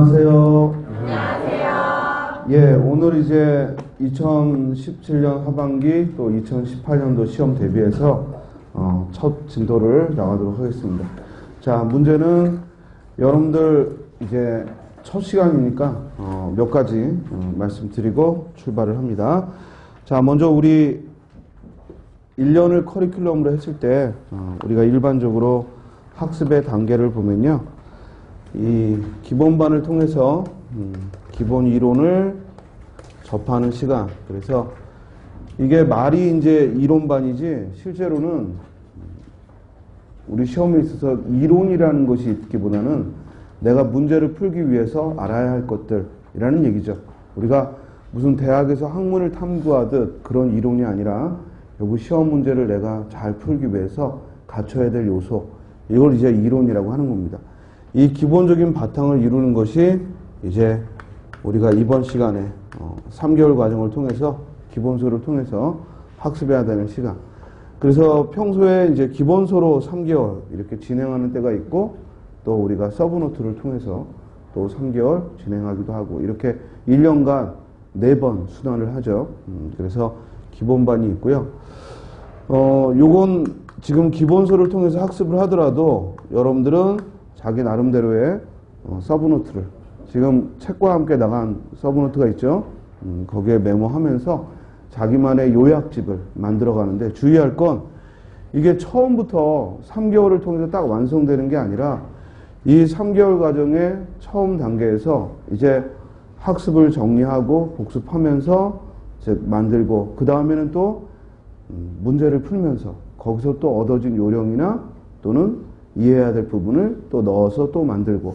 안녕하세요. 안녕하세요. 예, 오늘 이제 2017년 하반기 또 2018년도 시험 대비해서 첫 진도를 나가도록 하겠습니다. 자, 문제는 여러분들 이제 첫 시간이니까 몇 가지 말씀드리고 출발을 합니다. 자, 먼저 우리 1년을 커리큘럼으로 했을 때 우리가 일반적으로 학습의 단계를 보면요, 이 기본반을 통해서 기본 이론을 접하는 시간. 그래서 이게 말이 이제 이론반이지 실제로는 우리 시험에 있어서 이론이라는 것이 있기보다는 내가 문제를 풀기 위해서 알아야 할 것들이라는 얘기죠. 우리가 무슨 대학에서 학문을 탐구하듯 그런 이론이 아니라 여기 시험 문제를 내가 잘 풀기 위해서 갖춰야 될 요소, 이걸 이제 이론이라고 하는 겁니다. 이 기본적인 바탕을 이루는 것이 이제 우리가 이번 시간에 3개월 과정을 통해서 기본소를 통해서 학습해야 되는 시간. 그래서 평소에 이제 기본소로 3개월 이렇게 진행하는 때가 있고, 또 우리가 서브노트를 통해서 또 3개월 진행하기도 하고, 이렇게 1년간 4번 순환을 하죠. 그래서 기본반이 있고요. 요건 지금 기본소를 통해서 학습을 하더라도 여러분들은 자기 나름대로의 서브노트를, 지금 책과 함께 나간 서브노트가 있죠. 거기에 메모하면서 자기만의 요약집을 만들어 가는데, 주의할 건 이게 처음부터 3개월을 통해서 딱 완성되는 게 아니라 이 3개월 과정의 처음 단계에서 이제 학습을 정리하고 복습하면서 이제 만들고, 그 다음에는 또 문제를 풀면서 거기서 또 얻어진 요령이나 또는 이해해야 될 부분을 또 넣어서 또 만들고,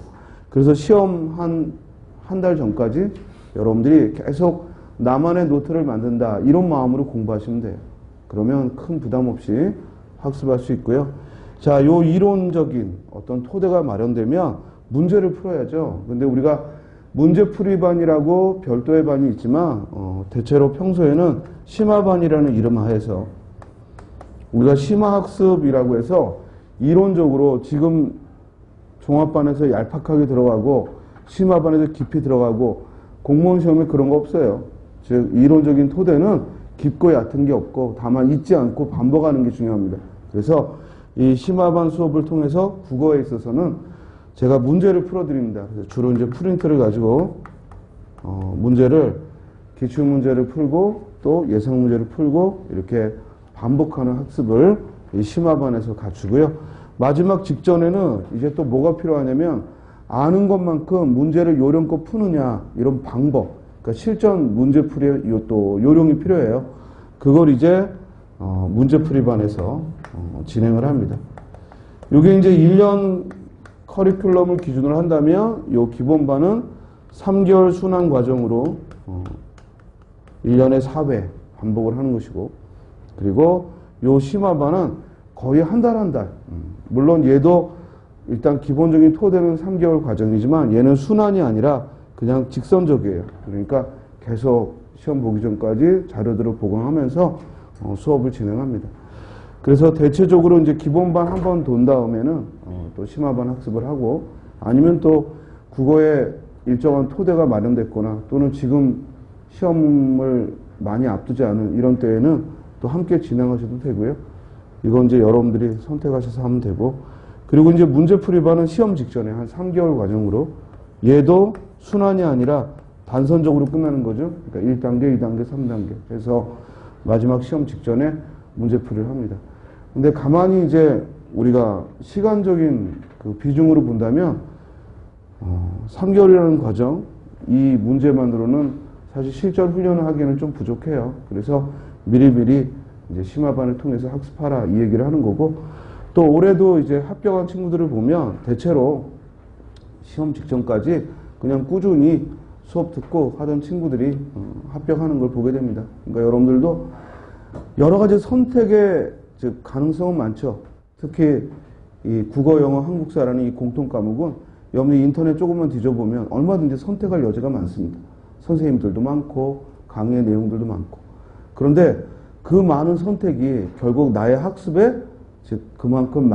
그래서 시험 한 달 전까지 여러분들이 계속 나만의 노트를 만든다, 이런 마음으로 공부하시면 돼요. 그러면 큰 부담 없이 학습할 수 있고요. 자, 요 이론적인 어떤 토대가 마련되면 문제를 풀어야죠. 근데 우리가 문제풀이반이라고 별도의 반이 있지만 대체로 평소에는 심화반이라는 이름 하에서 우리가 심화학습이라고 해서 이론적으로 지금 종합반에서 얄팍하게 들어가고 심화반에서 깊이 들어가고, 공무원 시험에 그런 거 없어요. 즉 이론적인 토대는 깊고 얕은 게 없고 다만 잊지 않고 반복하는 게 중요합니다. 그래서 이 심화반 수업을 통해서 국어에 있어서는 제가 문제를 풀어드립니다. 그래서 주로 이제 프린트를 가지고 문제를, 기출문제를 풀고 또 예상문제를 풀고 이렇게 반복하는 학습을 이 심화반에서 갖추고요. 마지막 직전에는 이제 또 뭐가 필요하냐면 아는 것만큼 문제를 요령껏 푸느냐, 이런 방법, 그러니까 실전 문제풀이 또 요령이 필요해요. 그걸 이제 문제풀이반에서 진행을 합니다. 이게 이제 1년 커리큘럼을 기준으로 한다면 이 기본반은 3개월 순환 과정으로 1년에 4회 반복을 하는 것이고, 그리고 이 심화반은 거의 한 달 한 달. 물론 얘도 일단 기본적인 토대는 3개월 과정이지만 얘는 순환이 아니라 그냥 직선적이에요. 그러니까 계속 시험 보기 전까지 자료들을 보강하면서 수업을 진행합니다. 그래서 대체적으로 이제 기본반 한 번 돈 다음에는 또 심화반 학습을 하고, 아니면 또 국어에 일정한 토대가 마련됐거나 또는 지금 시험을 많이 앞두지 않은 이런 때에는 또 함께 진행하셔도 되고요. 이건 이제 여러분들이 선택하셔서 하면 되고, 그리고 이제 문제풀이반은 시험 직전에 한 3개월 과정으로, 얘도 순환이 아니라 단선적으로 끝나는 거죠. 그러니까 1단계, 2단계, 3단계 해서 마지막 시험 직전에 문제풀이를 합니다. 근데 가만히 이제 우리가 시간적인 그 비중으로 본다면 3개월이라는 과정, 이 문제만으로는 사실 실전 훈련을 하기에는 좀 부족해요. 그래서 미리미리 이제 심화반을 통해서 학습하라, 이 얘기를 하는 거고, 또 올해도 이제 합격한 친구들을 보면 대체로 시험 직전까지 그냥 꾸준히 수업 듣고 하던 친구들이 합격하는 걸 보게 됩니다. 그러니까 여러분들도 여러 가지 선택의 즉 가능성은 많죠. 특히 이 국어, 영어, 한국사라는 이 공통 과목은 여러분이 인터넷 조금만 뒤져보면 얼마든지 선택할 여지가 많습니다. 선생님들도 많고 강의의 내용들도 많고. 그런데 그 많은 선택이 결국 나의 학습에 즉 그만큼